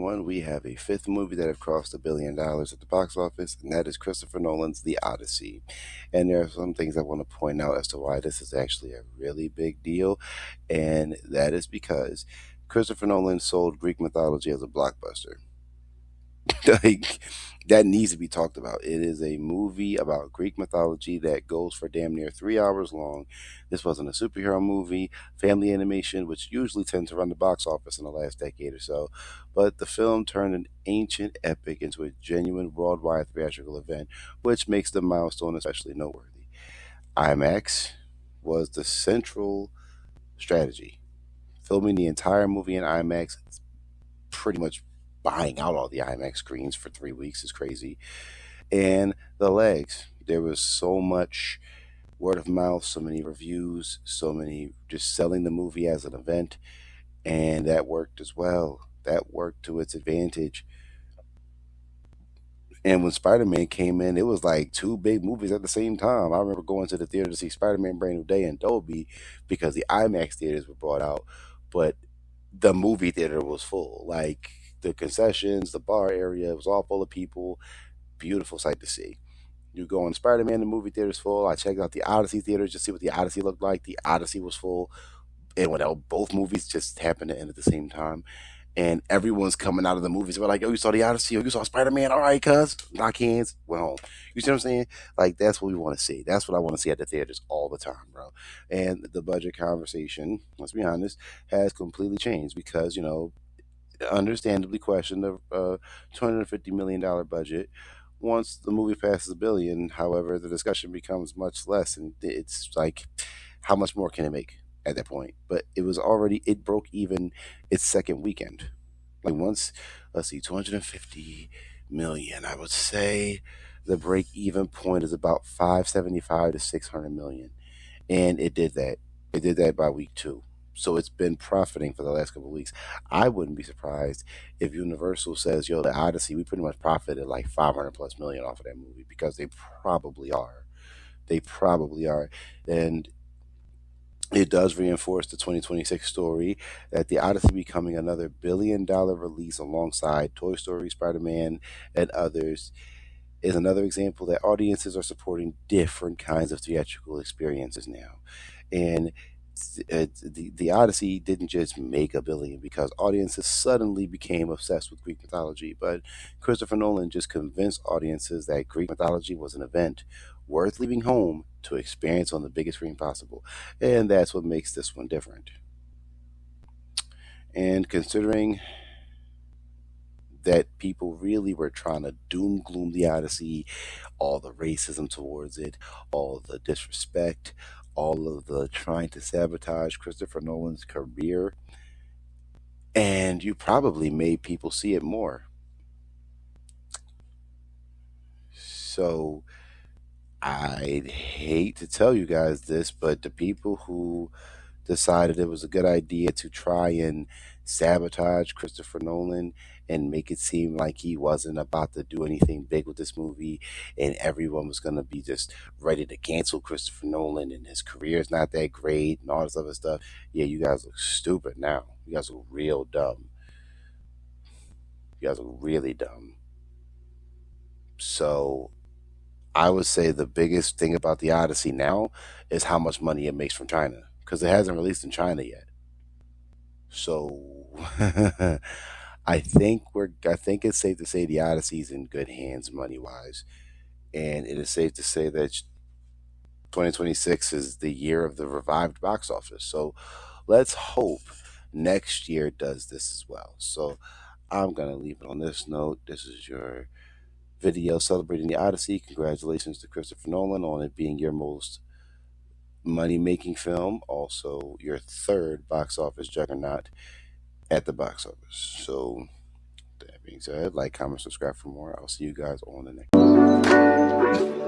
everyone. We have a fifth movie that have crossed $1 billion at the box office, and that is Christopher Nolan's The Odyssey. And there are some things I want to point out as to why this is actually a really big deal, and that is because Christopher Nolan sold Greek mythology as a blockbuster. Like, that needs to be talked about. It is a movie about Greek mythology that goes for damn near 3 hours long. This wasn't a superhero movie, family animation, which usually tend to run the box office in the last decade or so. But the film turned an ancient epic into a genuine worldwide theatrical event, which makes the milestone especially noteworthy. IMAX was the central strategy. Filming the entire movie in IMAX, pretty much buying out all the IMAX screens for 3 weeks is crazy. And the legs, there was so much word of mouth, so many reviews, so many just selling the movie as an event, and that worked as well. That worked to its advantage. And when Spider Man came in, it was like two big movies at the same time. I remember going to the theater to see Spider Man Brand New Day in Dolby because the IMAX theaters were brought out, but the movie theater was full. Like, the concessions, the bar area, it was all full of people. Beautiful sight to see. You go on Spider Man, the movie theater's full. I checked out the Odyssey theaters to see what the Odyssey looked like. The Odyssey was full. And when both movies just happened to end at the same time, and everyone's coming out of the movies. We're like, oh, you saw the Odyssey? Oh, you saw Spider Man? All right, cuz. Knock hands. Went home. You see what I'm saying? Like, that's what we want to see. That's what I want to see at the theaters all the time, bro. And the budget conversation, let's be honest, has completely changed because, understandably questioned the $250 million budget. Once the movie passes $1 billion, however, the discussion becomes much less, and it's like, how much more can it make at that point? But it broke even its second weekend. Like, once, let's see, 250 million, I would say the break even point is about 575 to 600 million, and it did that. It did that by week two. So it's been profiting for the last couple of weeks. I wouldn't be surprised if Universal says, "Yo, the Odyssey, we pretty much profited like 500 plus million off of that movie," because they probably are. They probably are, and it does reinforce the 2026 story that the Odyssey becoming another $1 billion release alongside Toy Story, Spider Man, and others is another example that audiences are supporting different kinds of theatrical experiences now. And the Odyssey didn't just make $1 billion because audiences suddenly became obsessed with Greek mythology, but Christopher Nolan just convinced audiences that Greek mythology was an event worth leaving home to experience on the biggest screen possible. And that's what makes this one different. And considering that people really were trying to doom gloom the Odyssey, all the racism towards it, all the disrespect, all of the trying to sabotage Christopher Nolan's career, and you probably made people see it more. So I'd hate to tell you guys this, but the people who decided it was a good idea to try and sabotage Christopher Nolan and make it seem like he wasn't about to do anything big with this movie and everyone was going to be just ready to cancel Christopher Nolan and his career is not that great and all this other stuff. Yeah, you guys look stupid now. You guys look real dumb. You guys look really dumb. So I would say the biggest thing about the Odyssey now is how much money it makes from China because it hasn't released in China yet. So I think it's safe to say the Odyssey's in good hands money wise, and it is safe to say that 2026 is the year of the revived box office. So let's hope next year does this as well. So I'm gonna leave it on this note. This is your video celebrating the Odyssey. Congratulations to Christopher Nolan on it being your most money making film, also your third box office juggernaut at the box office. So that being said, like, comment, subscribe for more. I'll see you guys on the next.